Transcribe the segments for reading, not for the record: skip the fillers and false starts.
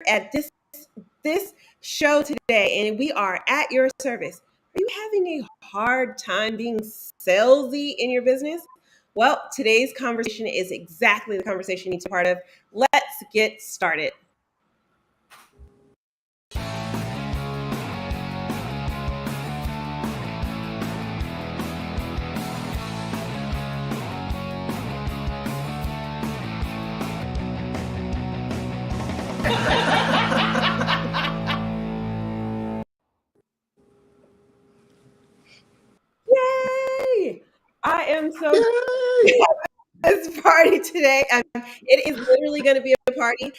at this show today, and we are at your service. Are you having a hard time being salesy in your business? Well, today's conversation is exactly the conversation you need to be part of. Let's get started. Yay! I am so this party today. It is literally going to be a party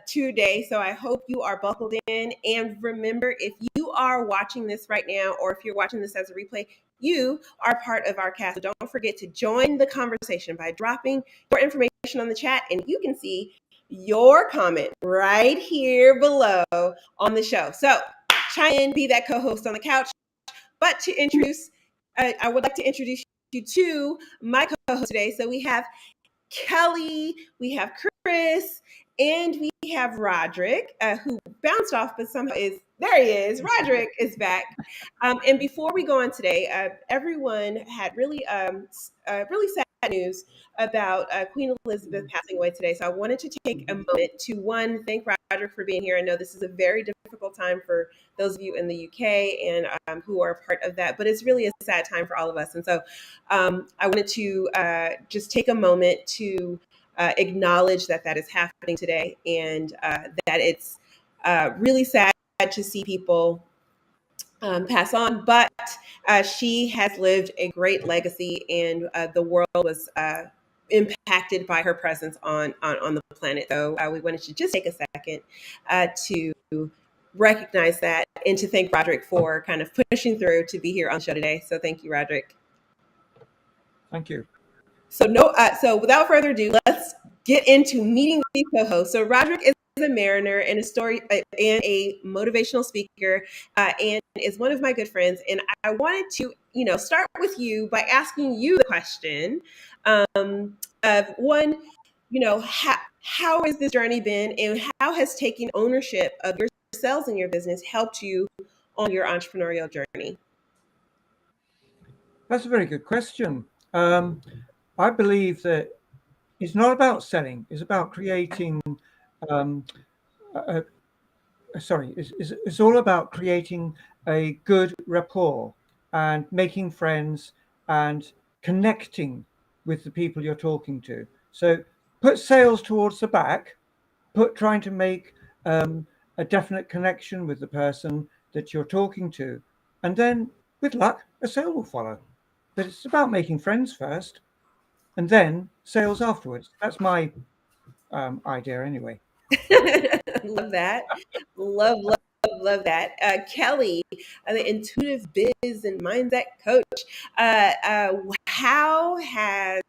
today. So I hope you are buckled in. And remember, if you are watching this right now, or if you're watching this as a replay, you are part of our cast. So don't forget to join the conversation by dropping your information on the chat, and you can see your comment right here below on the show. So chime in, be that co-host on the couch. But to introduce, I would like to introduce you to my co-host today. So we have Kelly, we have Chris, and we have Rodric, who bounced off, but somehow there he is. Rodric is back. And before we go on today, everyone had really sad news about Queen Elizabeth passing away today. So I wanted to take a moment to, one, thank Rodric for being here. I know this is a very difficult time for those of you in the UK and who are part of that, but it's really a sad time for all of us. And so I wanted to just take a moment to acknowledge that is happening today, and that it's really sad to see people pass on, but she has lived a great legacy, and the world was impacted by her presence on the planet. So we wanted to just take a second to recognize that and to thank Rodric for kind of pushing through to be here on the show today. So thank you, Rodric. Thank you. So without further ado, let's get into meeting these co-hosts. So Rodric is a mariner and a motivational speaker, and is one of my good friends. And I wanted to, start with you by asking you the question of one, how has this journey been, and how has taking ownership of your sales in your business helped you on your entrepreneurial journey? That's a very good question. I believe that it's not about selling; it's about creating. It's all about creating a good rapport and making friends and connecting with the people you're talking to. So put sales towards the back. Trying to make a definite connection with the person that you're talking to, and then, with luck, a sale will follow. But it's about making friends first, and then sales afterwards. That's my idea, anyway. Love that. Love that. Kelly, the intuitive biz and mindset coach. How has,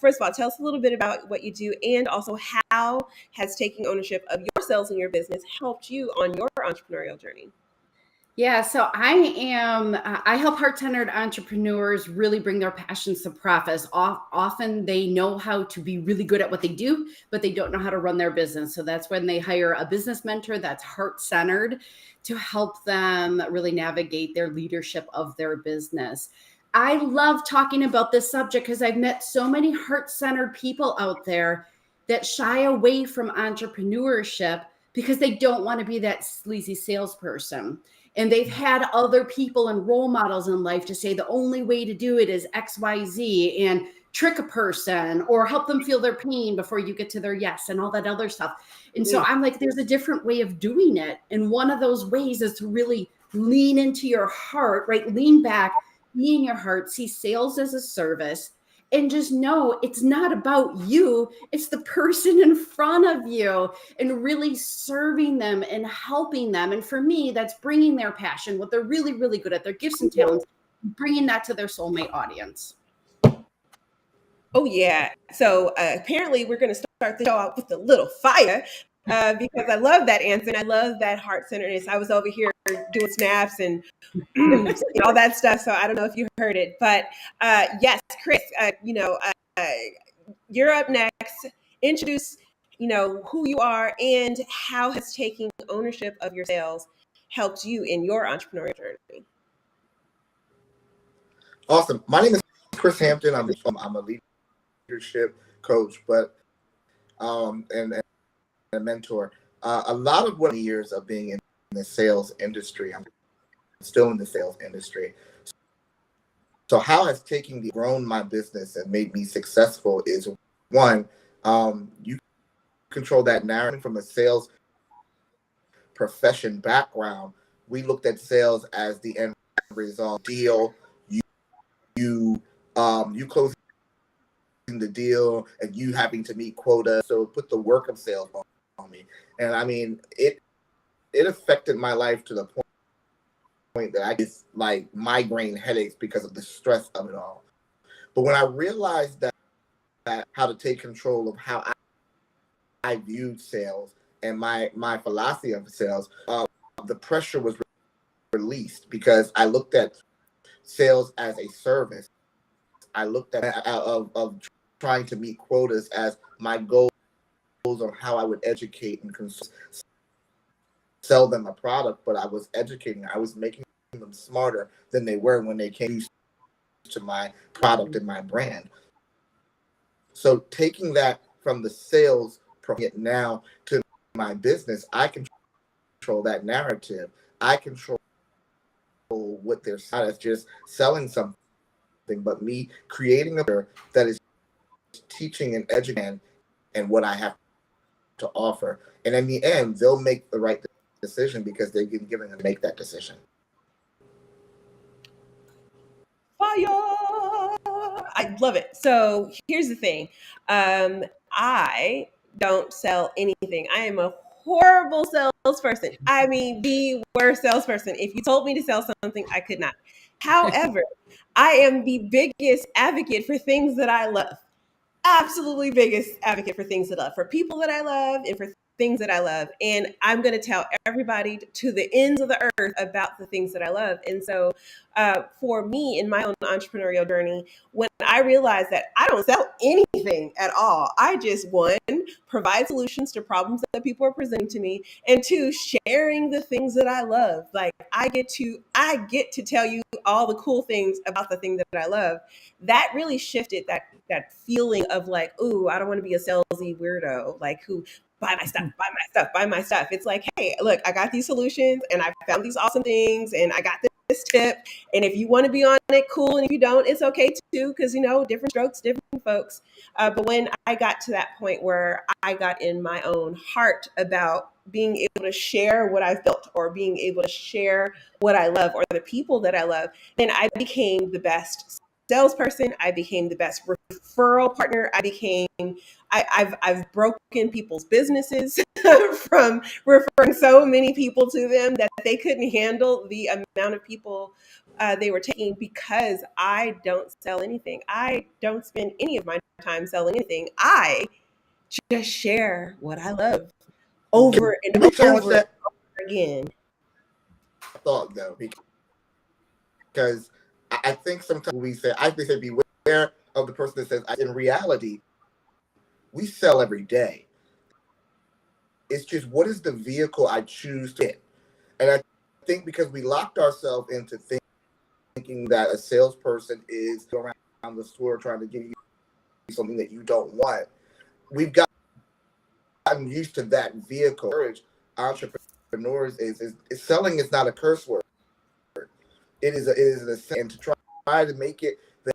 first of all, tell us a little bit about what you do, and also how has taking ownership of your sales in your business helped you on your entrepreneurial journey? Yeah, so I help heart-centered entrepreneurs really bring their passions to profits. Often they know how to be really good at what they do, but they don't know how to run their business. So that's when they hire a business mentor that's heart-centered to help them really navigate their leadership of their business. I love talking about this subject because I've met so many heart-centered people out there that shy away from entrepreneurship because they don't want to be that sleazy salesperson. And they've had other people and role models in life to say the only way to do it is XYZ, and trick a person or help them feel their pain before you get to their yes and all that other stuff. And so I'm like, there's a different way of doing it. And one of those ways is to really lean into your heart, right? Lean back, be in your heart, see sales as a service, and just know it's not about you. It's the person in front of you, and really serving them and helping them. And for me, that's bringing their passion, what they're really, really good at, their gifts and talents, bringing that to their soulmate audience. Oh, yeah. So apparently we're going to start the show out with a little fire because I love that answer. And I love that heart-centeredness. I was over here doing snaps and all that stuff. So I don't know if you heard it. But yes, Chris, you're up next. Introduce who you are and how has taking ownership of your sales helped you in your entrepreneurial journey. Awesome. My name is Chris Hampton. I'm a leadership coach, but and a mentor. A lot of what years of being in the sales industry, I'm still in the sales industry. So how has grown my business and made me successful is one, you control that narrative from a sales profession background. We looked at sales as the end result deal. You closing the deal and you having to meet quota. So put the work of sales on me. And I mean, it affected my life to the point that I get like migraine headaches because of the stress of it all. But when I realized that how to take control of how I viewed sales and my philosophy of sales, the pressure was released because I looked at sales as a service. I looked at of trying to meet quotas as my goals on how I would educate and sell them a product, but I was educating. I was making them smarter than they were when they came to my product and my brand. So taking that from the sales now to my business, I control that narrative. I control what they're selling. It's just selling something, but me creating a that is teaching and educating and what I have to offer. And in the end, they'll make the right decision because they've been given to make that decision. Fire! I love it. So here's the thing. I don't sell anything. I am a horrible salesperson. I mean, the worst salesperson. If you told me to sell something, I could not. However, I am the biggest advocate for things that I love. Absolutely biggest advocate for things that I love, for people that I love and for things that I love. And I'm going to tell everybody to the ends of the earth about the things that I love. And so for me in my own entrepreneurial journey, when I realized that I don't sell anything at all, I just, one, provide solutions to problems that people are presenting to me, and two, sharing the things that I love. Like I get to tell you all the cool things about the thing that I love. That really shifted that feeling of like, ooh, I don't want to be a salesy weirdo, like who buy my stuff. It's like, hey, look, I got these solutions and I found these awesome things and I got this tip. And if you want to be on it, cool. And if you don't, it's okay too, because different strokes, different folks. But when I got to that point where I got in my own heart about being able to share what I've built or being able to share what I love or the people that I love, then I became the best salesperson. I became the best referral partner. I've broken people's businesses from referring so many people to them that they couldn't handle the amount of people they were taking, because I don't sell anything. I don't spend any of my time selling anything. I just share what I love over and over again. Thought though, because I think sometimes we say beware of the person that says, in reality, we sell every day. It's just, what is the vehicle I choose to hit? And I think because we locked ourselves into thinking that a salesperson is around the store trying to give you something that you don't want, we've gotten used to that vehicle. Entrepreneurs is selling is not a curse word. It is and to try to make it the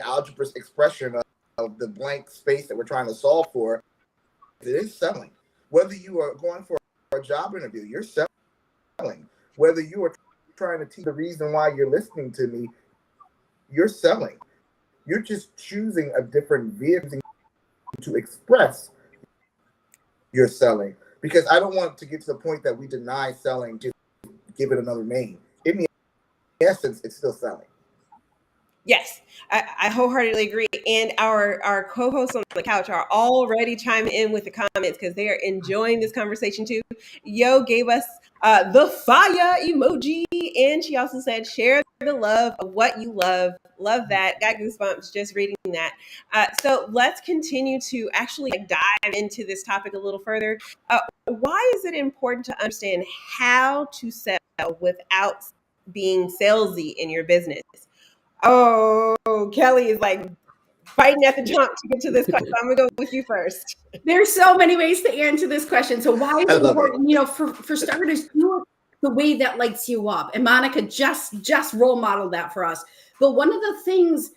algebraic expression of the blank space that we're trying to solve for. It is selling. Whether you are going for a job interview, you're selling. Whether you are trying to teach the reason why you're listening to me, you're selling. You're just choosing a different vehicle to express your selling. Because I don't want to get to the point that we deny selling, just give it another name. In the essence, it's still selling. Yes, I wholeheartedly agree. And our co-hosts on the couch are already chiming in with the comments because they are enjoying this conversation too. Yo gave us the fire emoji, and she also said, share the love of what you love. Love that. Got goosebumps just reading that. So let's continue to actually dive into this topic a little further. Why is it important to understand how to sell without being salesy in your business? Oh, Kelly is like fighting at the jump to get to this question. I'm gonna go with you first. There's so many ways to answer this question. So why is I it love it. important? For starters, do it the way that lights you up. And Monica just role modeled that for us. But one of the things,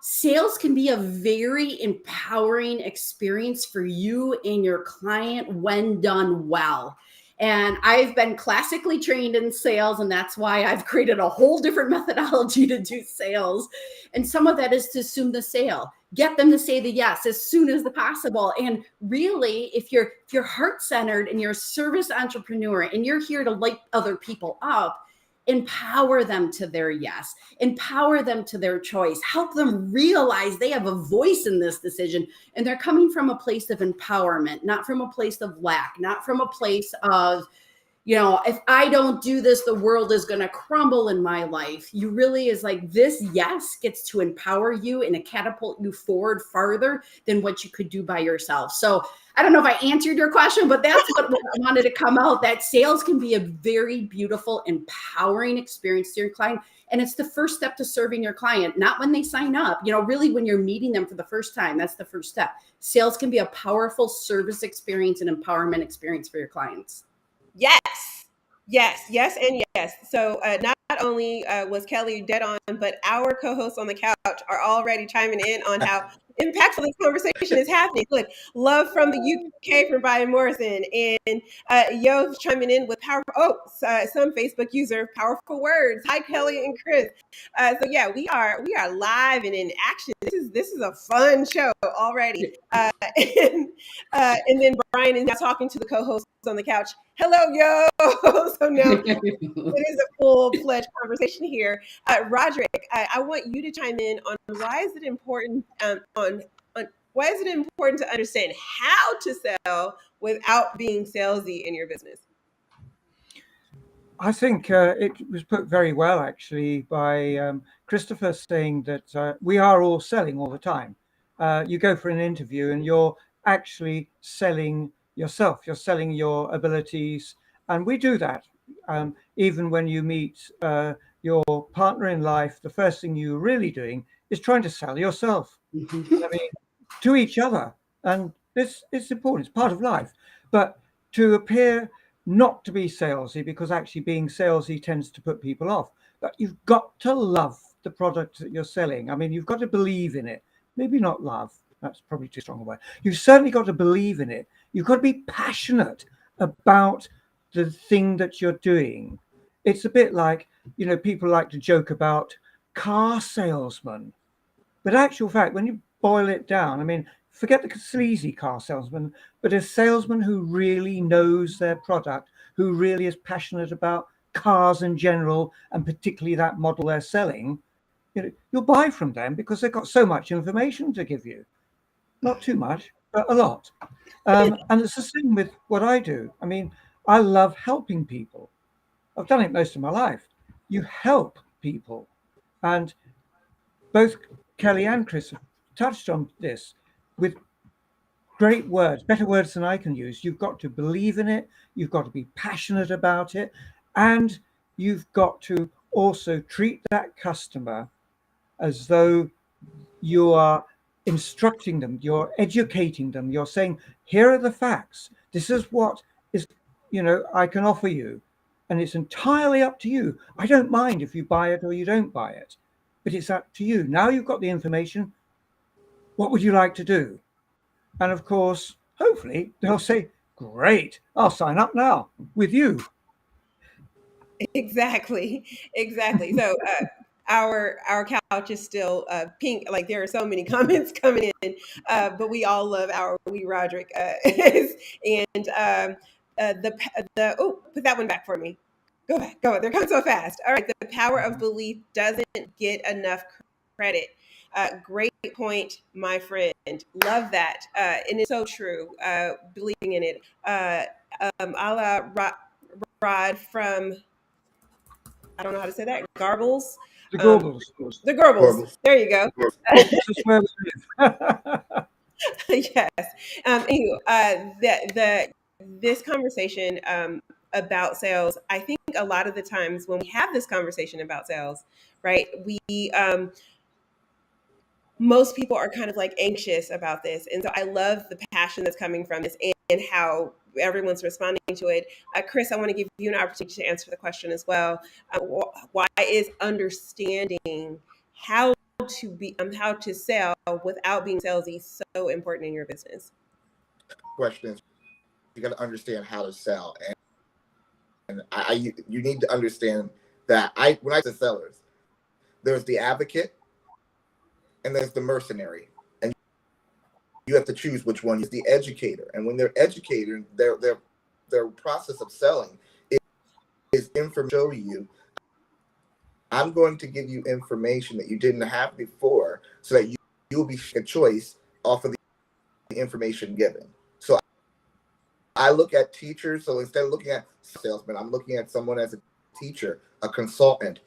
sales can be a very empowering experience for you and your client when done well. And I've been classically trained in sales, and that's why I've created a whole different methodology to do sales. And some of that is to assume the sale, get them to say the yes as soon as possible. And really, if you're heart-centered and you're a service entrepreneur and you're here to light other people up, empower them to their yes, empower them to their choice, help them realize they have a voice in this decision. And they're coming from a place of empowerment, not from a place of lack, not from a place of, if I don't do this, the world is going to crumble in my life. You really is like, this yes gets to empower you and catapult you forward farther than what you could do by yourself. So I don't know if I answered your question, but that's what I wanted to come out, that sales can be a very beautiful, empowering experience to your client. And it's the first step to serving your client, not when they sign up, really when you're meeting them for the first time. That's the first step. Sales can be a powerful service experience and empowerment experience for your clients. Yes, and yes. So not only was Kelly dead on, but our co-hosts on the couch are already chiming in on how impactful this conversation is happening. Look, love from the UK from Brian Morrison, and Yo chiming in with powerful. Some Facebook user, powerful words. Hi, Kelly and Chris. So yeah, we are live and in action. This is a fun show already. And then Brian is now talking to the co-hosts on the couch. Hello, Yo. So now it is a full-fledged conversation here. Rodric, I want you to chime in on why is it important why is it important to understand how to sell without being salesy in your business? I think it was put very well, actually, by Christopher, saying that we are all selling all the time. You go for an interview and you're actually selling yourself. You're selling your abilities. And we do that. Even when you meet your partner in life, the first thing you're really doing is trying to sell yourself. I mean, to each other. And it's important. It's part of life. But to appear not to be salesy, because actually being salesy tends to put people off. But you've got to love the product that you're selling. I mean, you've got to believe in it. Maybe not love. That's probably too strong a word. You've certainly got to believe in it. You've got to be passionate about the thing that you're doing. It's a bit like, people like to joke about car salesmen. But actual fact, when you boil it down, I mean, forget the sleazy car salesman, but a salesman who really knows their product, who really is passionate about cars in general, and particularly that model they're selling, you'll buy from them because they've got so much information to give you. Not too much, but a lot. And it's the same with what I do. I mean, I love helping people. I've done it most of my life. You help people. And both Kelly and Chris have touched on this with great words, better words than I can use. You've got to believe in it. You've got to be passionate about it. And you've got to also treat that customer as though you are instructing them, you're educating them, you're saying, here are the facts. This is what is, I can offer you. And it's entirely up to you. I don't mind if you buy it or you don't buy it, but it's up to you. Now you've got the information. What would you like to do? And of course, hopefully they'll say, great, I'll sign up now with you. Exactly. So our couch is still pink. Like there are so many comments coming in, but we all love our wee Rodric. And put that one back for me. Go back. They're coming so fast. All right. The power of belief doesn't get enough credit. Great point, my friend. Love that. And it's so true. Believing in it. A la Rod from I don't know how to say that. Garbles. The Gorbals. The Garbles. There you go. That's where we live. Yes. This conversation about sales, I think a lot of the times when we have this conversation about sales, right, we most people are kind of like anxious about this. And so I love the passion that's coming from this and how everyone's responding to it. Chris, I want to give you an opportunity to answer the question as well. Why is understanding how to sell without being salesy so important in your business? Questions. You got to understand how to sell, and you need to understand that when I say sellers, there's the advocate and there's the mercenary, and you have to choose which one is the educator. And when they're educated, their process of selling is information. Show you, I'm going to give you information that you didn't have before, so that you'll be a choice off of the information given. So I look at teachers. So instead of looking at salesmen, I'm looking at someone as a teacher, a consultant,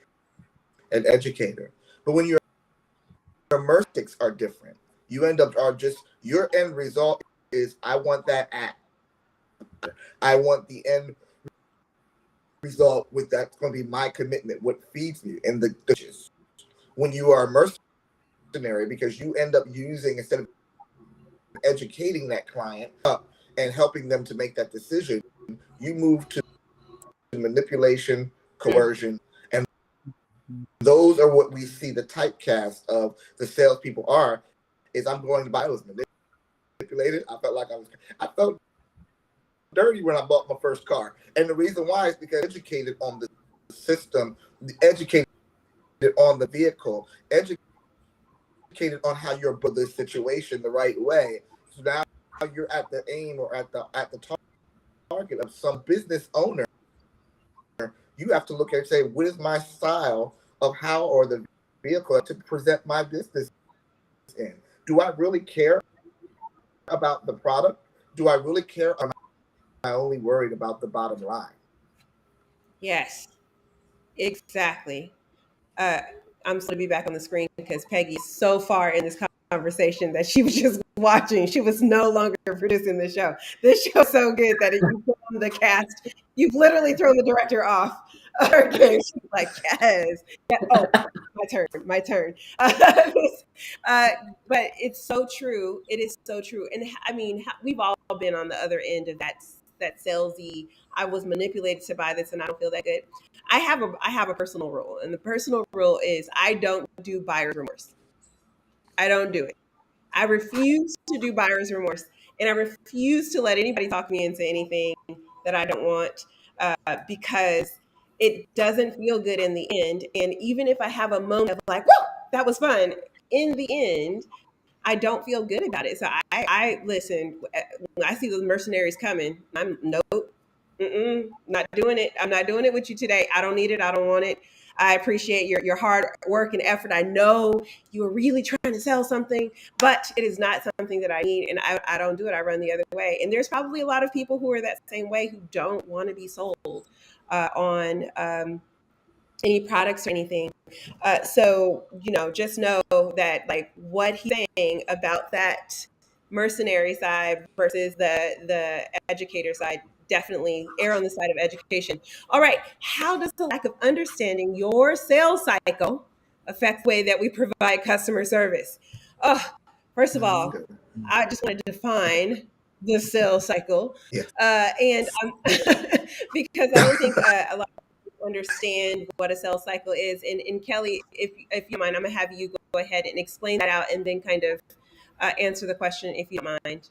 an educator. But when your immersives are different, you end up your end result is, I want that app. I want the end result with that's going to be my commitment, what feeds me. And the when you are a mercenary, because you end up using, instead of educating that client up and helping them to make that decision, you move to manipulation, coercion, and those are what we see the typecast of the salespeople are. Is I'm going to buy. I was manipulated. I felt dirty when I bought my first car, and the reason why is because educated on the system, educated on the vehicle, educated on how you're build this situation the right way. So now you're at the aim or at the target of some business owner. You have to look at and say, what is my style of how, or the vehicle to present my business in? Do I really care about the product? Do I really care, or am I only worried about the bottom line? Yes, exactly. I'm going to be back on the screen because Peggy is so far in this conversation that she was just watching. She was no longer producing the show. This show is so good that if you put on the cast, you've literally thrown the director off her game. She's like, yes. Yeah. Oh, my turn. But it's so true. It is so true. And I mean, we've all been on the other end of that salesy, I was manipulated to buy this and I don't feel that good. I have a personal rule, and the personal rule is I don't do buyer's remorse. I don't do it. I refuse to do buyer's remorse, and I refuse to let anybody talk me into anything that I don't want, because it doesn't feel good in the end. And even if I have a moment of like, whoa, that was fun, in the end, I don't feel good about it. So I listen. When I see those mercenaries coming, I'm nope. Not doing it. I'm not doing it with you today. I don't need it. I don't want it. I appreciate your hard work and effort. I know you are really trying to sell something, but it is not something that I need, and I don't do it. I run the other way. And there's probably a lot of people who are that same way, who don't want to be sold on any products or anything. So, just know that like what he's saying about that mercenary side versus the educator side, definitely err on the side of education. All right. How does the lack of understanding your sales cycle affect the way that we provide customer service? Oh, first of all, I just want to define the sales cycle. Yeah. And because I don't think a lot understand what a sales cycle is. And Kelly, if you don't mind, I'm gonna have you go ahead and explain that out, and then kind of answer the question if you don't mind.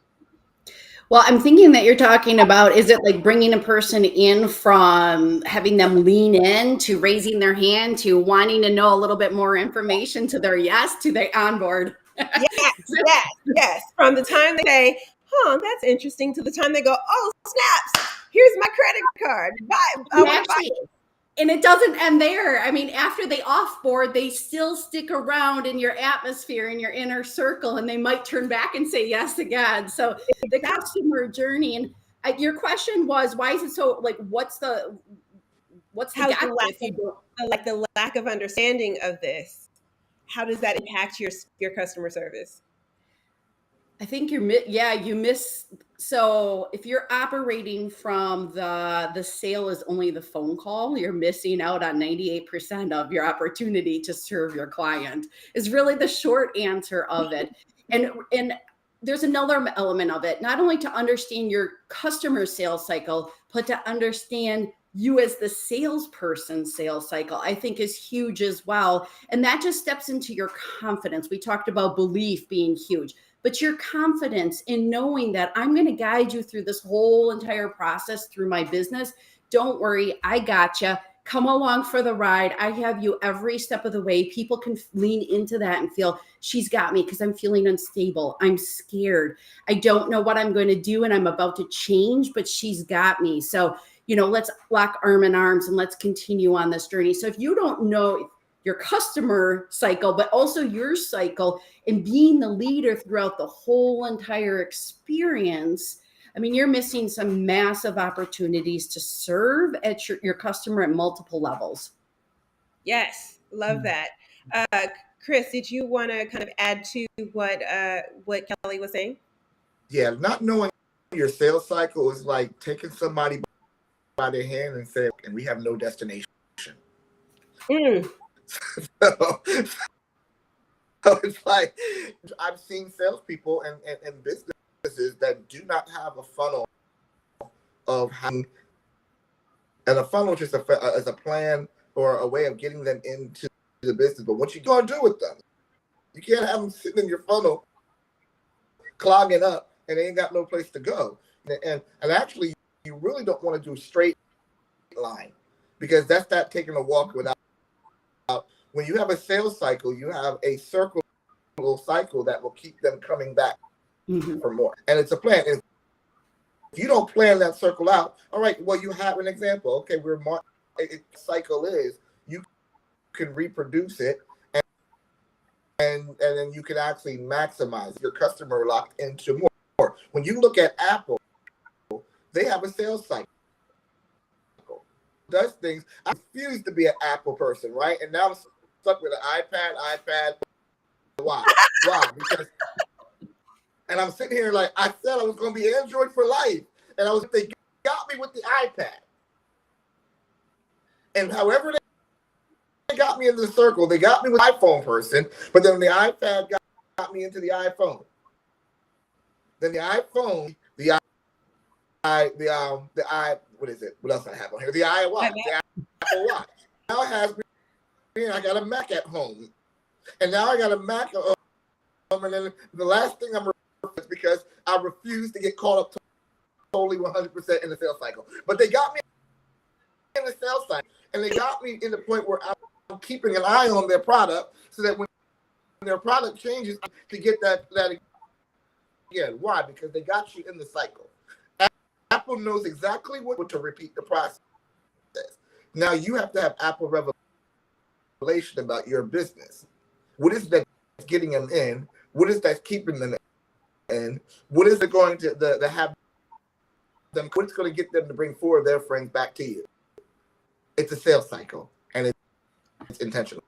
Well, I'm thinking that you're talking about, is it like bringing a person in from having them lean in to raising their hand to wanting to know a little bit more information to their yes to their onboard? Yes. From the time they say, that's interesting, to the time they go, oh, snaps, here's my credit card. Buy. And it doesn't end there. I mean, after they offboard, they still stick around in your atmosphere, in your inner circle, and they might turn back and say yes again. So the customer journey, and your question was, why is it so, like, what's What's the how's gotcha the lack if you don't? like the lack of understanding of this? How does that impact your customer service? I think you miss. So if you're operating from the sale is only the phone call, you're missing out on 98% of your opportunity to serve your client, is really the short answer of it. And there's another element of it, not only to understand your customer sales cycle, but to understand you as the salesperson sales cycle, I think is huge as well. And that just steps into your confidence. We talked about belief being huge, but your confidence in knowing that I'm going to guide you through this whole entire process through my business. Don't worry, I got you. Come along for the ride. I have you every step of the way. People can lean into that and feel she's got me because I'm feeling unstable. I'm scared. I don't know what I'm going to do and I'm about to change, but she's got me. So, let's lock arm in arms and let's continue on this journey. So if you don't know your customer cycle, but also your cycle and being the leader throughout the whole entire experience, I mean, you're missing some massive opportunities to serve at your customer at multiple levels. Yes, love that. Chris, did you want to kind of add to what Kelly was saying? Yeah, not knowing your sales cycle is like taking somebody by their hand and saying, and we have no destination. Mm. So it's like I've seen salespeople and businesses that do not have a funnel of how, and a funnel just as a plan or a way of getting them into the business. But what you gonna do with them? You can't have them sitting in your funnel clogging up and they ain't got no place to go. And actually, you really don't want to do straight line because that's not taking a walk without. When you have a sales cycle, you have a circle cycle that will keep them coming back for more. And it's a plan. If you don't plan that circle out, all right, well, you have an example. Okay, where cycle is, you can reproduce it and then you can actually maximize your customer locked into more. When you look at Apple, they have a sales cycle. Does things. I refuse to be an Apple person, right? And now I'm stuck with an iPad. Why? Because, and I'm sitting here like I said I was going to be Android for life, and they got me with the iPad, and however they got me into the circle, they got me with the iPhone person, but then the iPad got me into the iPhone. Then the iPhone, what is it? What else I have on here? The iWatch, the Apple Watch. Now it has me, and I got a Mac at home, and now I got a Mac at home, and then the last thing I'm is because I refuse to get caught up totally 100% in the sales cycle. But they got me in the sales cycle, and they got me in the point where I'm keeping an eye on their product, so that when their product changes, I can get that again. Why? Because they got you in the cycle. Apple knows exactly what to repeat the process. Now you have to have Apple revelation about your business. What is that getting them in? What is that keeping them in? What is it going to have them? What's going to get them to bring four of their friends back to you? It's a sales cycle, and it's intentional.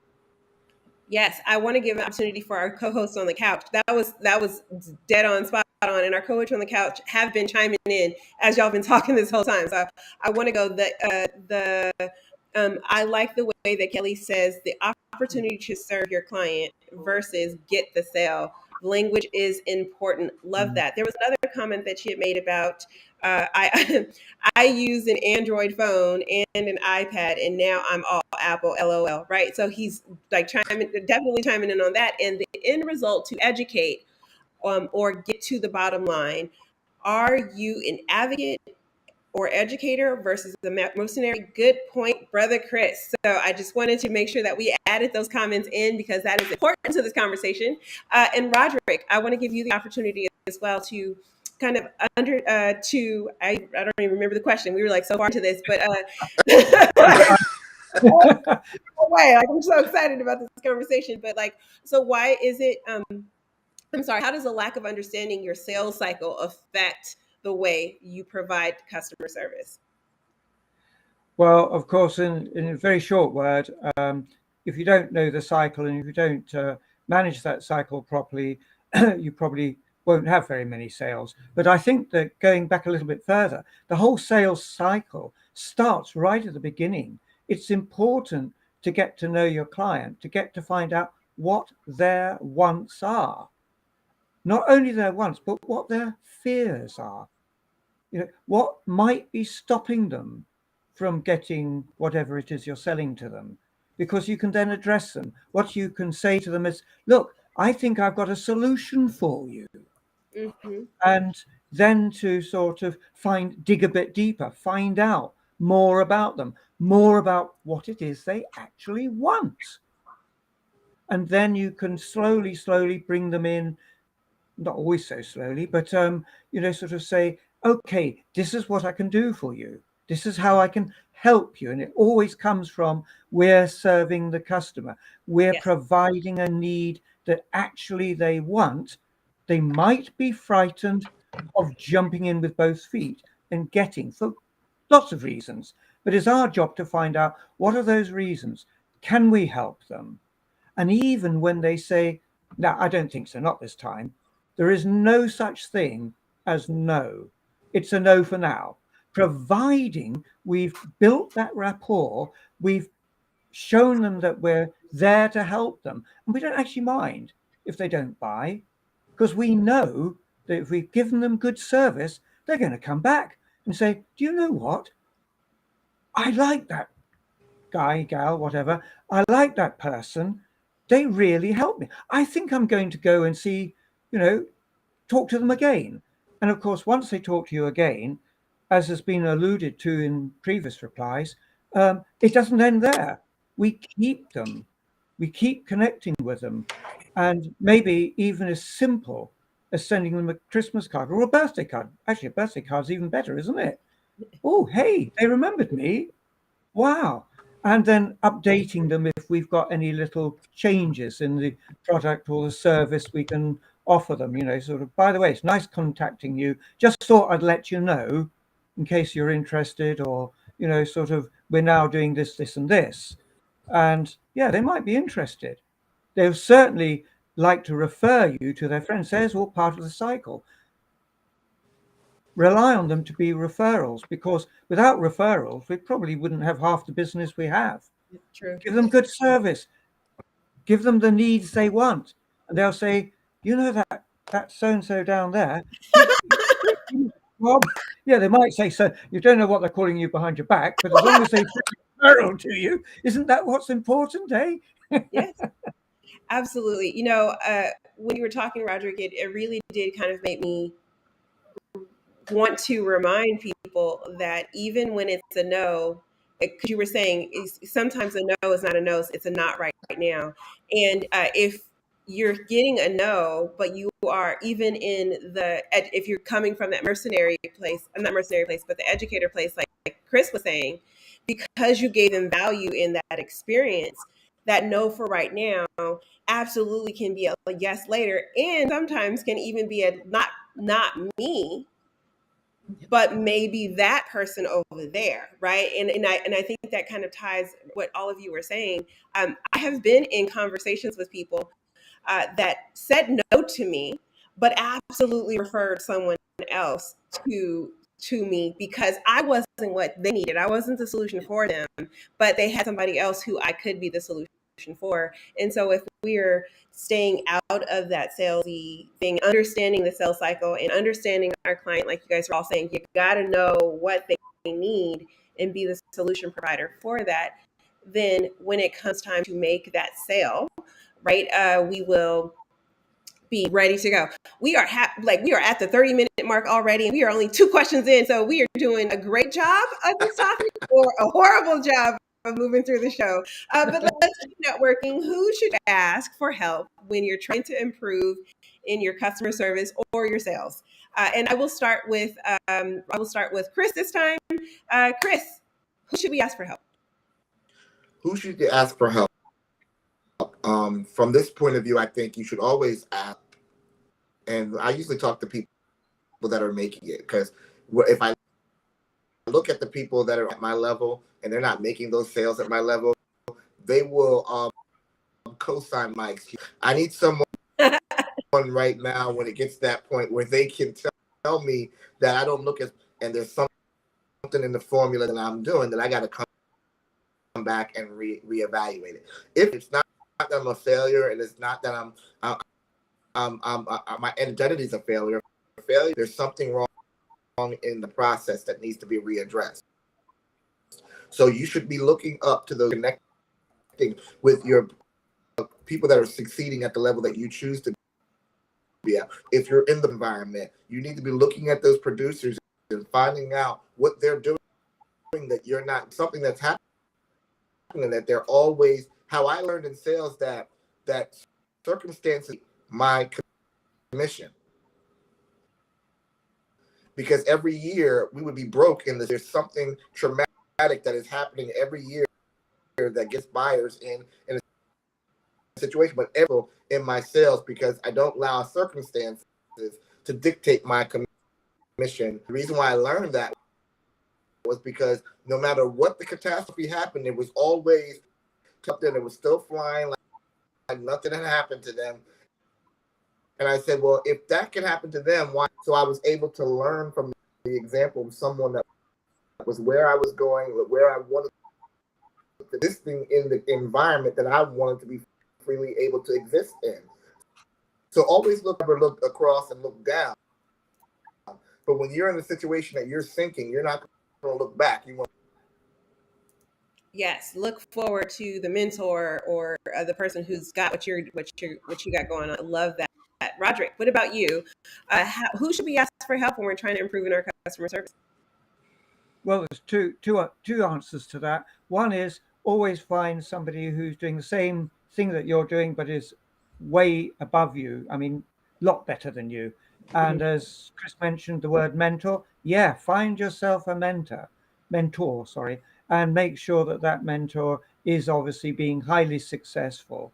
Yes, I want to give an opportunity for our co-host on the couch. That was dead on, spot on, and our co-host on the couch have been chiming in as y'all been talking this whole time. So I want to go I like the way that Kelly says the opportunity to serve your client versus get the sale. Language is important. Love that. There was another comment that she had made about I use an Android phone and an iPad, and now I'm all Apple. LOL. Right? So he's like definitely chiming in on that. And the end result to educate or get to the bottom line: are you an advocate or educator versus the mercenary? Good point, brother Chris. So I just wanted to make sure that we added those comments in because that is important to this conversation. And Rodric, I want to give you the opportunity as well to kind of I don't even remember the question. We were like so far into this, but way. Like I'm so excited about this conversation. But so why is it? I'm sorry. How does a lack of understanding your sales cycle affect the way you provide customer service? Well, of course, in a very short word, if you don't know the cycle and if you don't manage that cycle properly, you probably won't have very many sales. But I think that going back a little bit further, the whole sales cycle starts right at the beginning. It's important to get to know your client, to get to find out what their wants are. Not only their wants, but what their fears are. What might be stopping them from getting whatever it is you're selling to them, because you can then address them. What you can say to them is, look, I think I've got a solution for you. Mm-hmm. And then to sort of dig a bit deeper, find out more about them, more about what it is they actually want. And then you can slowly bring them in, not always so slowly, but sort of say, okay, this is what I can do for you. This is how I can help you. And it always comes from, we're serving the customer. We're Yes. providing a need that actually they want. They might be frightened of jumping in with both feet and getting, for lots of reasons. But it's our job to find out, what are those reasons? Can we help them? And even when they say, no, I don't think so, not this time, there is no such thing as no. It's a no for now, providing we've built that rapport, we've shown them that we're there to help them. And we don't actually mind if they don't buy, because we know that if we've given them good service, they're going to come back and say, do you know what? I like that guy, gal, whatever. I like that person. They really helped me. I think I'm going to go and see, talk to them again. And of course, once they talk to you again, as has been alluded to in previous replies, it doesn't end there. We keep them. We keep connecting with them. And maybe even as simple as sending them a Christmas card or a birthday card. Actually, a birthday card's even better, isn't it? Oh, hey, they remembered me. Wow. And then updating them if we've got any little changes in the product or the service we can offer them, sort of, by the way, it's nice contacting you. Just thought I'd let you know in case you're interested, or, sort of, we're now doing this, this, and this. And yeah, they might be interested. They'll certainly like to refer you to their friends. There's all part of the cycle. Rely on them to be referrals, because without referrals, we probably wouldn't have half the business we have. True. Give them good service, give them the needs they want, and they'll say, that so-and-so down there, Rob, yeah, they might say, so you don't know what they're calling you behind your back, but as long as they referral to you, isn't that what's important, eh? Yes, absolutely. When you were talking, Rodric, it really did kind of make me want to remind people that even when it's a no, because you were saying sometimes a no is not a no, it's a not right now. And if you're getting a no, but you are even if you're coming from that mercenary place, not mercenary place, but the educator place, like Chris was saying, because you gave them value in that experience, that no for right now absolutely can be a yes later, and sometimes can even be a not me, but maybe that person over there, right? And I think that kind of ties what all of you were saying. I have been in conversations with people that said no to me, but absolutely referred someone else to me because I wasn't what they needed. I wasn't the solution for them, but they had somebody else who I could be the solution for. And so if we're staying out of that salesy thing, understanding the sales cycle and understanding our client, like you guys are all saying, you got to know what they need and be the solution provider for that. Then when it comes time to make that sale, right, we will be ready to go. We are we are at the 30-minute mark already, and we are only 2 questions in. So we are doing a great job of this topic, or a horrible job of moving through the show. But let's keep networking. Who should ask for help when you're trying to improve in your customer service or your sales? And I will start with Chris this time. Chris, who should we ask for help? Who should you ask for help? From this point of view, I think you should always ask. And I usually talk to people that are making it, because if I look at the people that are at my level and they're not making those sales at my level, they will co-sign my excuse. I need someone right now when it gets to that point where they can tell me that I don't look as, and there's something in the formula that I'm doing that I got to come back and reevaluate it. If it's not that I'm a failure, and it's not that my identity is a failure, there's something wrong in the process that needs to be readdressed. So you should be looking up to those, connecting with your people that are succeeding at the level that you choose to be at. If you're in the environment, you need to be looking at those producers and finding out what they're doing that you're not, something that's happening, that they're always, how I learned in sales that circumstances, my commission. Because every year we would be broke, and there's something traumatic that is happening every year that gets buyers in a situation. But in my sales, because I don't allow circumstances to dictate my commission. The reason why I learned that was because no matter what the catastrophe happened, it was always something that was still flying like nothing had happened to them. And I said, well, if that can happen to them, why? So I was able to learn from the example of someone that was where I was going, where I wanted this thing in the environment that I wanted to be freely able to exist in. So always look across and look down. But when you're in a situation that you're sinking, you're not going to look back. You want. Yes, look forward to the mentor or the person who's got what you got going on. I love that. Rodric, what about you? Who should we ask for help when we're trying to improve in our customer service? Well, there's two answers to that. One is always find somebody who's doing the same thing that you're doing, but is way above you. I mean, a lot better than you. And as Chris mentioned, the word mentor. Yeah, find yourself a mentor, and make sure that mentor is obviously being highly successful.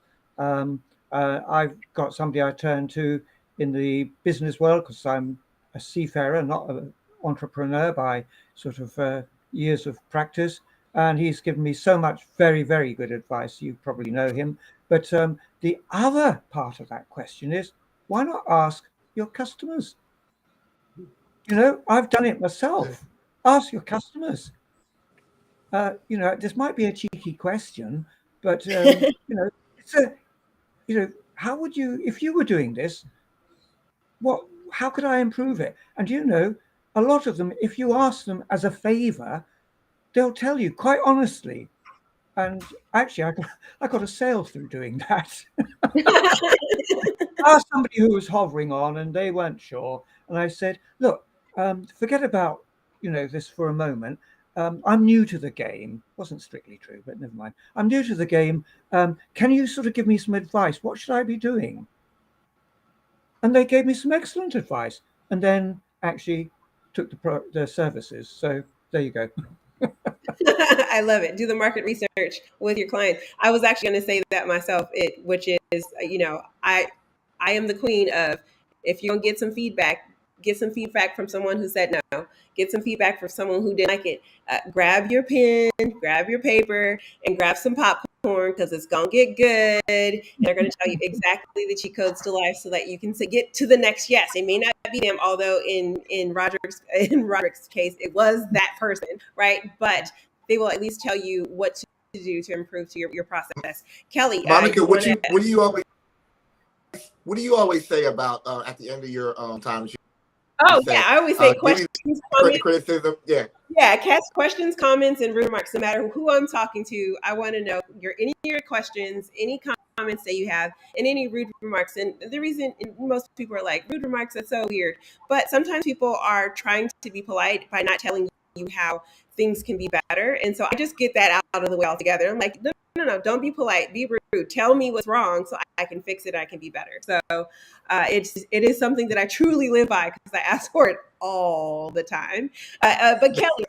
I've got somebody I turn to in the business world because I'm a seafarer, not an entrepreneur by sort of years of practice. And he's given me so much very, very good advice. You probably know him. But the other part of that question is, why not ask your customers? You know, I've done it myself. Ask your customers. You know, this might be a cheeky question, but you know, it's a, you know, how would you, if you were doing this, how could I improve it? And you know, a lot of them, if you ask them as a favor, they'll tell you quite honestly. And actually, I got a sale through doing that. I asked somebody who was hovering on, and they weren't sure. And I said, "Look, forget about this for a moment. I'm new to the game. Wasn't strictly true, but never mind. I'm new to the game. Can you sort of give me some advice? What should I be doing?" And they gave me some excellent advice, and then actually took the services. So there you go. I love it. Do the market research with your clients. I was actually going to say that myself, which is, I am the queen of, if you're going to get some feedback from someone who said no, get some feedback from someone who didn't like it. Grab your pen, grab your paper, and grab some popcorn because it's going to get good. And they're going to tell you exactly the cheat codes to life so that you can get to the next yes. It may not be them, although in Rodric's case, it was that person, right? But they will at least tell you what to do to improve to your process. Kelly, Monica, what do you always say about at the end of your times? Oh yeah, I always say questions, comments, criticism. Yeah, cast questions, comments, and remarks. No matter who I'm talking to, I want to know any of your questions, any comments that you have, and any rude remarks. And the reason most people are like, rude remarks, that's so weird. But sometimes people are trying to be polite by not telling you how things can be better. And so I just get that out of the way altogether. I'm like, no, don't be polite, be rude. Tell me what's wrong so I can fix it, I can be better. So it is something that I truly live by because I ask for it all the time. But Kelly,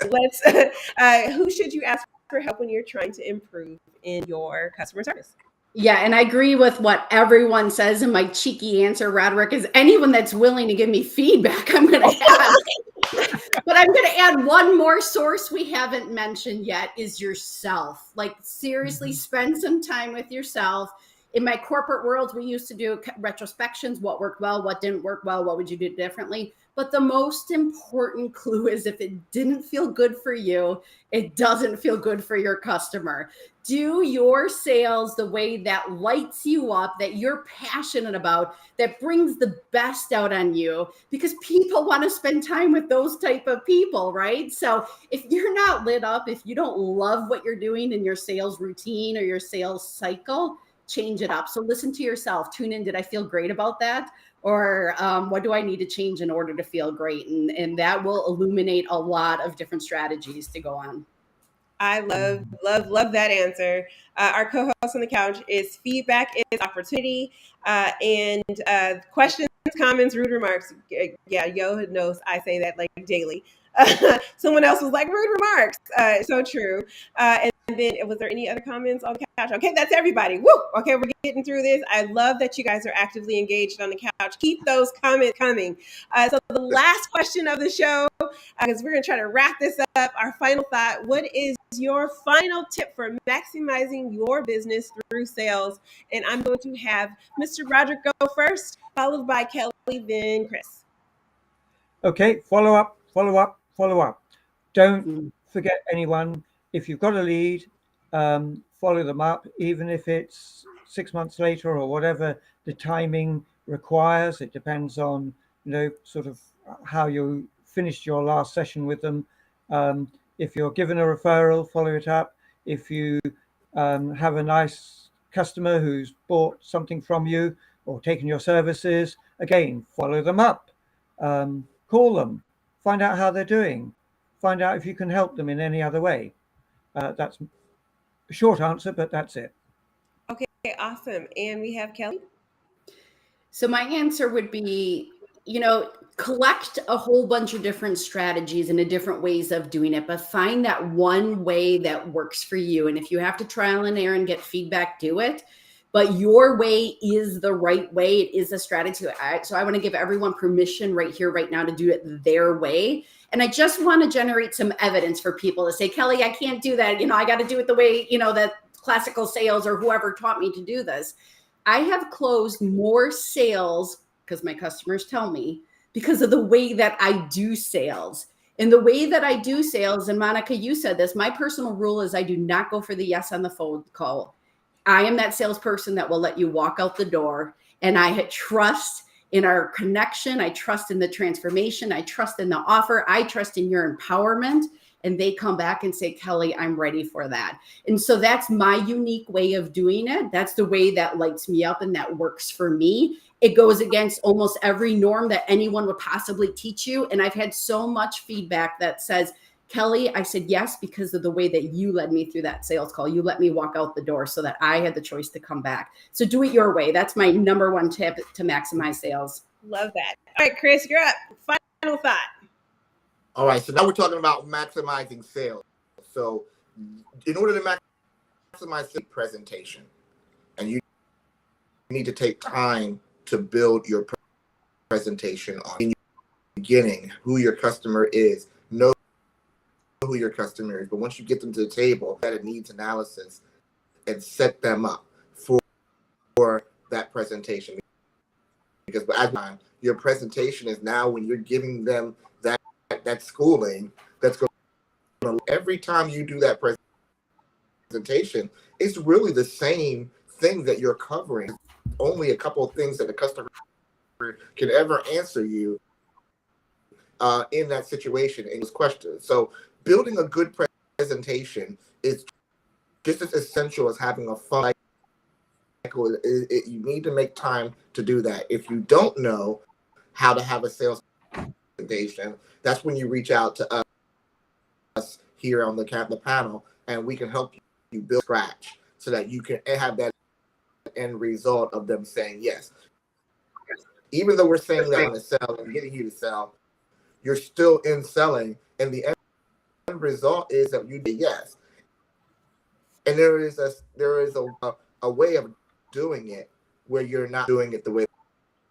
who should you ask for help when you're trying to improve in your customer service? Yeah, and I agree with what everyone says. And my cheeky answer, Rodric, is anyone that's willing to give me feedback, I'm going to ask. But I'm going to add one more source we haven't mentioned yet is yourself. Like, seriously, spend some time with yourself. In my corporate world, we used to do retrospections, what worked well, what didn't work well, what would you do differently? But the most important clue is if it didn't feel good for you, it doesn't feel good for your customer. Do your sales the way that lights you up, that you're passionate about, that brings the best out on you, because people want to spend time with those type of people, right? So if you're not lit up, if you don't love what you're doing in your sales routine or your sales cycle, change it up. So listen to yourself, tune in. Did I feel great about that? Or what do I need to change in order to feel great? And that will illuminate a lot of different strategies to go on. I love that answer. Our co-host on the couch is feedback is opportunity, and questions, comments, rude remarks. Yeah, Yo knows I say that like daily. Someone else was like rude remarks. So true. And then was there any other comments on the couch? Okay, that's everybody. Woo! Okay, we're getting through this. I love that you guys are actively engaged on the couch. Keep those comments coming. So the last question of the show, because we're going to try to wrap this up. Our final thought: what is your final tip for maximizing your business through sales? And I'm going to have Mr. Rodric go first, followed by Kelly, then Chris. Okay, follow up. Don't forget anyone. If you've got a lead, follow them up, even if it's 6 months later or whatever the timing requires. It depends on, sort of how you finished your last session with them. If you're given a referral, follow it up. If you have a nice customer who's bought something from you or taken your services, again, follow them up. Call them, find out how they're doing, find out if you can help them in any other way. That's a short answer, but that's it. Okay, awesome. And we have Kelly. So my answer would be, collect a whole bunch of different strategies and different ways of doing it, but find that one way that works for you. And if you have to trial and error and get feedback, do it. But your way is the right way. It is a strategy. So I want to give everyone permission right here, right now, to do it their way. And I just want to generate some evidence for people to say, Kelly, I can't do that. I got to do it the way, that classical sales or whoever taught me to do this. I have closed more sales, because my customers tell me, because of the way that I do sales. And the way that I do sales, and Monica, you said this, my personal rule is I do not go for the yes on the phone call. I am that salesperson that will let you walk out the door. And I trust in our connection. I trust in the transformation. I trust in the offer. I trust in your empowerment. And they come back and say, Kelly, I'm ready for that. And so that's my unique way of doing it. That's the way that lights me up and that works for me. It goes against almost every norm that anyone would possibly teach you. And I've had so much feedback that says, Kelly, I said yes because of the way that you led me through that sales call. You let me walk out the door so that I had the choice to come back. So do it your way. That's my number one tip to maximize sales. Love that. All right, Chris, you're up. Final thought. All right, so now we're talking about maximizing sales. So in order to maximize the presentation, and you need to take time to build your presentation on in the beginning, who your customer is, know who your customer is. But once you get them to the table, that it needs analysis and set them up for that presentation. Because at the time, your presentation is now when you're giving them that schooling, that's going to, every time you do that presentation, it's really the same thing that you're covering. Only a couple of things that the customer can ever answer you in that situation in those questions. So building a good presentation is just as essential as having a fun cycle. You need to make time to do that. If you don't know how to have a sales presentation, that's when you reach out to us here on the panel, and we can help you build scratch so that you can have that end result of them saying yes. Even though we're saying that on the sell and getting you to sell, you're still in selling, and the end result is that you did yes. And there is a way of doing it where you're not doing it the way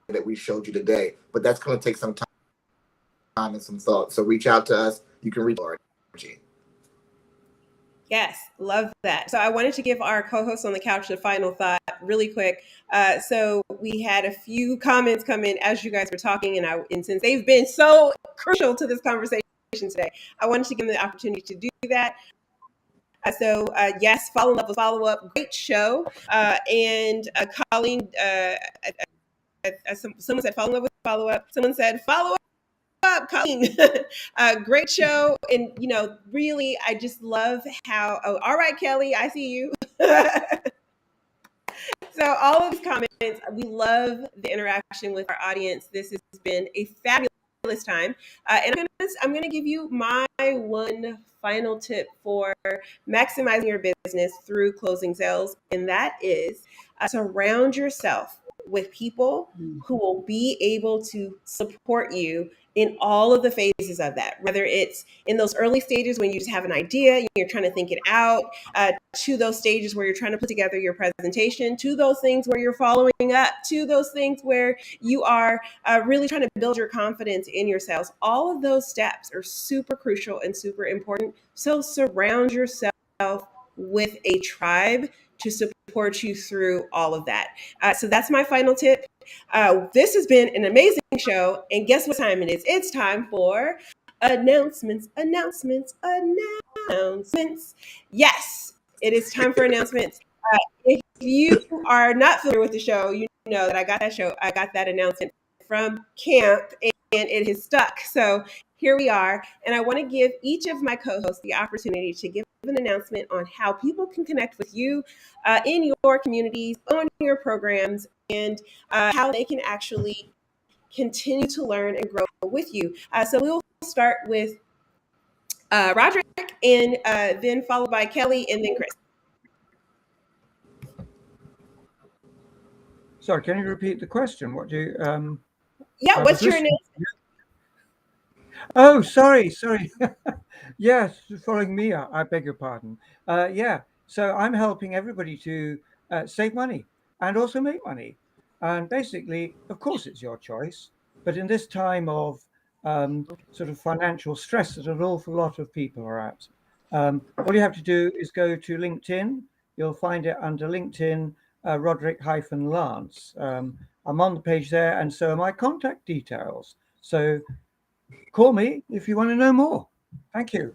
that we showed you today, but that's going to take some and some thoughts. So reach out to us. You can reach out. Yes, love that. So I wanted to give our co-host on the couch a final thought really quick. So we had a few comments come in as you guys were talking, and since they've been so crucial to this conversation today, I wanted to give them the opportunity to do that. Yes, Fall in Love with Follow Up, great show. And Colleen, someone said Fall in Love with Follow Up. Someone said Follow Up, Colleen. Great show. And, really, I just love how, all right, Kelly, I see you. So all of these comments, we love the interaction with our audience. This has been a fabulous time. And I'm going to give you my one final tip for maximizing your business through closing sales. And that is surround yourself with people who will be able to support you in all of the phases of that, whether it's in those early stages when you just have an idea, you're trying to think it out, to those stages where you're trying to put together your presentation, to those things where you're following up, to those things where you are really trying to build your confidence in your sales. All of those steps are super crucial and super important. So surround yourself with a tribe to support you through all of that. So that's my final tip. This has been an amazing show. And guess what time it is? It's time for announcements. Yes, it is time for announcements. If you are not familiar with the show, you know that I got that announcement from camp, and it has stuck. So here we are. And I want to give each of my co-hosts the opportunity to give an announcement on how people can connect with you in your communities, on your programs, and how they can actually continue to learn and grow with you. So we'll start with Rodric, and then followed by Kelly, and then Chris. Sorry, can you repeat the question? What do you? Yeah, what's your name? Oh, sorry. Yes, following me, I beg your pardon. Yeah, so I'm helping everybody to save money and also make money. And basically, of course, it's your choice. But in this time of sort of financial stress that an awful lot of people are at, all you have to do is go to LinkedIn. You'll find it under LinkedIn, Rodric-Lance. I'm on the page there, and so are my contact details. So call me if you want to know more. Thank you.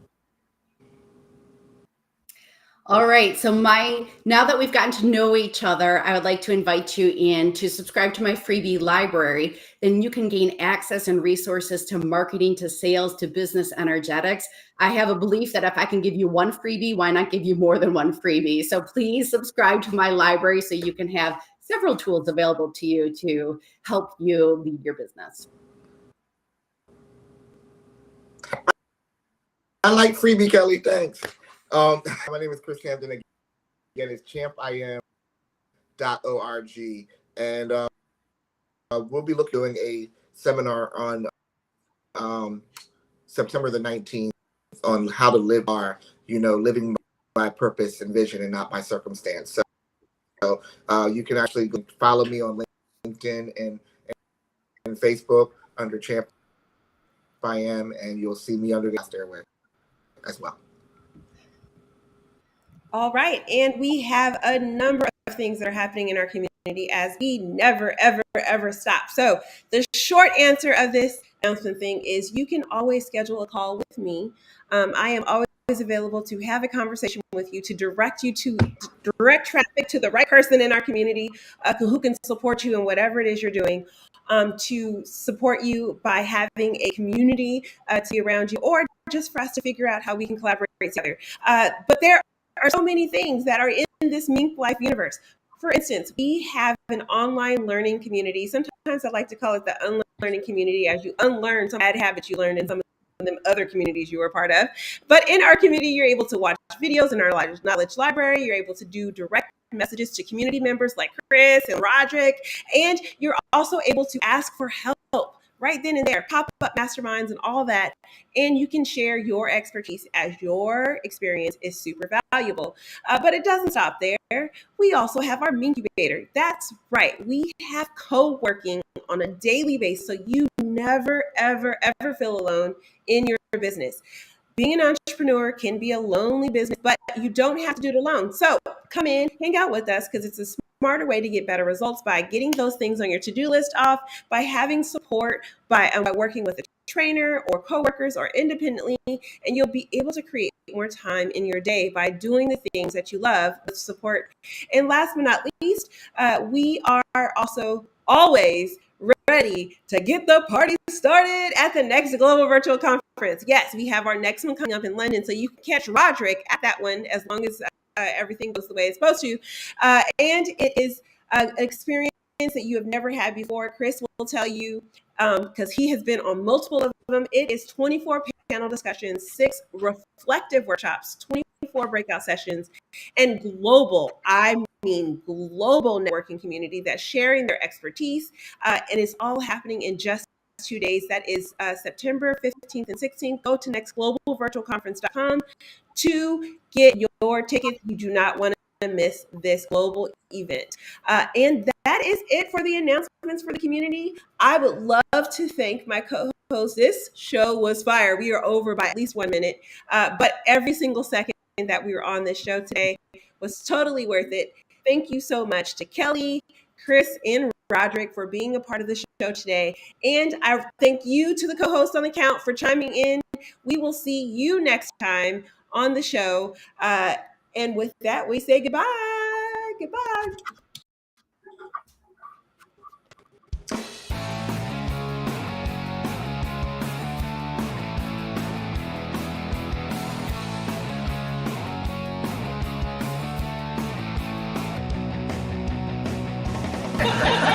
All right. So now that we've gotten to know each other, I would like to invite you in to subscribe to my freebie library. Then you can gain access and resources to marketing, to sales, to business energetics. I have a belief that if I can give you one freebie, why not give you more than one freebie? So please subscribe to my library so you can have several tools available to you to help you lead your business. I like freebie, Kelly. Thanks. My name is Chris Hampton. Again, it's champion.org. And we'll be doing a seminar on September the 19th on how to live living by purpose and vision and not by circumstance. So you can actually follow me on LinkedIn and Facebook under Champ I Am, and you'll see me under the stairway as well. All right. And we have a number of things that are happening in our community as we never, ever, ever stop. So the short answer of this announcement thing is you can always schedule a call with me. I am always available to have a conversation with you, to direct traffic to the right person in our community who can support you in whatever it is you're doing, to support you by having a community to be around you, or just for us to figure out how we can collaborate together. But there are so many things that are in this MinkLife universe. For instance, we have an online learning community. Sometimes I like to call it the unlearning community, as you unlearn some bad habits you learned in some of them other communities you were part of. But in our community, you're able to watch videos in our knowledge library. You're able to do direct messages to community members like Chris and Rodric. And you're also able to ask for help, right then and there, pop-up masterminds and all that. And you can share your expertise as your experience is super valuable. But it doesn't stop there. We also have our Minkubator. That's right. We have co-working on a daily basis, so you never, ever, ever feel alone in your business. Being an entrepreneur can be a lonely business, but you don't have to do it alone. So come in, hang out with us, because it's a smarter way to get better results by getting those things on your to-do list off, by having support, by working with a trainer or coworkers or independently, and you'll be able to create more time in your day by doing the things that you love with support. And last but not least, we are also always ready to get the party started at the next Global Virtual Conference. Yes, we have our next one coming up in London, so you can catch Rodric at that one as long as everything goes the way it's supposed to. And it is an experience that you have never had before. Chris will tell you, because he has been on multiple of them. It is 24 panel discussions, 6 reflective workshops, 24 breakout sessions, and global, I mean global networking community that's sharing their expertise. And it's all happening in just 2 days. That is September 15th and 16th. Go to nextglobalvirtualconference.com to get your tickets. You do not want to miss this global event. And that is it for the announcements for the community. I would love to thank my co-host. This show was fire. We are over by at least 1 minute, but every single second that we were on this show today was totally worth it. Thank you so much to Kelly, Chris, and Rodric for being a part of the show today. And I thank you to the co-host on the count for chiming in. We will see you next time on the show. And with that, we say goodbye. Goodbye.